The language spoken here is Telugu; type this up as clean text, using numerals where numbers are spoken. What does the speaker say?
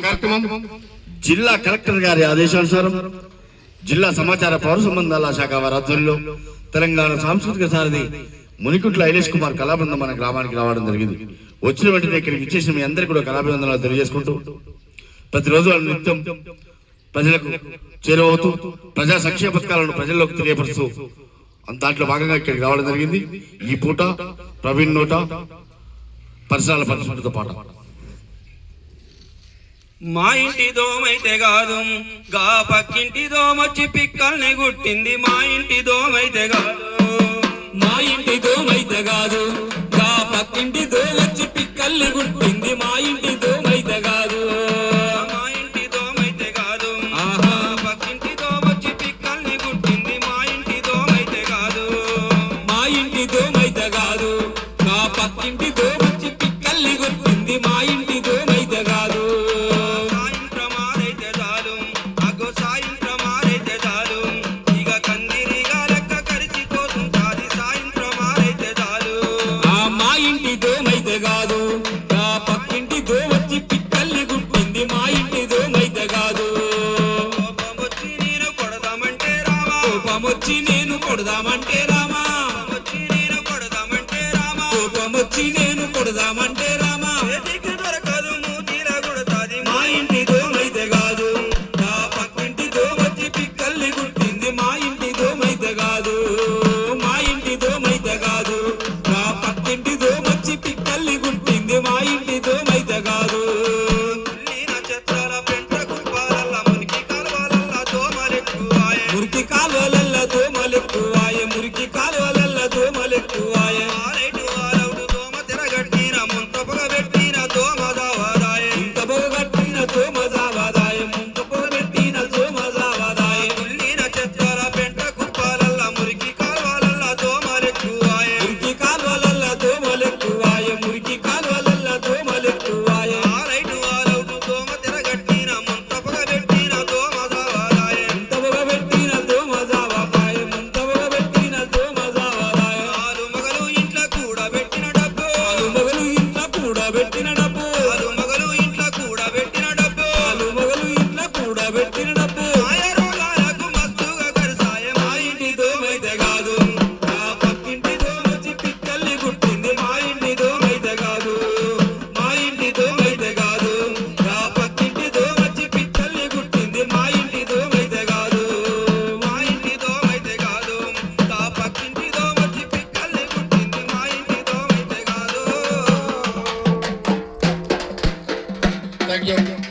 కార్యక్రమం జిల్లా కలెక్టర్ గారి ఆదేశానుసారం జిల్లా సమాచార పౌర సంబంధాల శాఖ వారి ఆధ్వర్యంలో తెలంగాణ సాంస్కృతిక సారథి మునికుంట్ల ఐలేష్ కుమార్ కళాబృందం మన గ్రామానికి రావడం జరిగింది. వచ్చిన వెంటనే ఇక్కడికి విచ్చేసిన మీ అందరికీ కూడా కళాభివందనాలు తెలియజేసుకుంటూ ప్రతిరోజు వాళ్ళ నిత్యం ప్రజలకు చేరువవుతూ ప్రజా సంక్షేమ పథకాలను ప్రజల్లోకి తెలియపరుస్తూ దాంట్లో భాగంగా ఇక్కడికి రావడం జరిగింది. ఈ పూట ప్రవీణ్ నోట పరిసరాల పరిశుభ్రత పాట. మా ఇంటి దోమైతే కాదు గా పక్కింటి దోమొచ్చి పిక్కల్ని గుట్టింది. మా ఇంటి దోమైతే కాదు, మా ఇంటి దోమైతే కాదు, గా పక్కింటి దోమొచ్చి పిక్కల్ని గుట్టింది. మా ఇంటి దోమైతే కాదు, మా ఇంటి దోమైతే కాదు, ఆహా పక్కింటి దోమొచ్చి పిక్కల్ని గుట్టింది. మా ఇంటి దోమైతే కాదు, మా ఇంటి దోమైతే కాదు, గా పక్కింటి దోమొచ్చి పిక్కల్ని గుట్టింది. మా ఇంటి దోమైతే కాదు. సాయంత్రం ఆరైతే చాలు, అగో సాయంత్రం ఆరైతే చాలు, ఇక కందిరిగా లెక్క కరిసిపోతుంటాది. సాయంత్రం ఆరైతే చాలు, మా ఇంటి దోమైతే కాదు, గా పక్కింటి దోమొచ్చి పిక్కల్ని గుట్టింది. మా ఇంటి దోమైతే కాదు. కోపమొచ్చి నేను కొడదామంటే రామా, కోపమొచ్చి నేను కొడదామంటే రామా, కోపమొచ్చి నేను కొడదామంటే రామా, కోపమొచ్చి నేను కొడదామంటే రామా. చేతికి దొరకదు మూతిలా కొడతాది. మా ఇంటి దోమైతే కాదు, గా పక్కింటి దోమొచ్చి పిక్కల్ని గుట్టింది. మా ఇంటి దోమైతే కాదు, మా ఇంటి దోమైతే కాదు, గా పక్కింటి దోమొచ్చి పిక్కల్ని గుట్టింది. మా ఇంటి దోమైతే కాదు. ఈ నక్షత్రాల పెంట కుప్పాలల్ల మురికి కాలువలల్ల దోమలెక్కువాయే, మురికి కాలువలల్ల దోమలెక్కువాయే, మురికి కాలువలల్ల దోమలెక్కువాయే. ఆరైటు ఆరవుడు దోమ తిరగట్టిన ముంత పొగ పెట్టిన దోమ దావాదాయే, ఇంత బొగట్టిన దోమ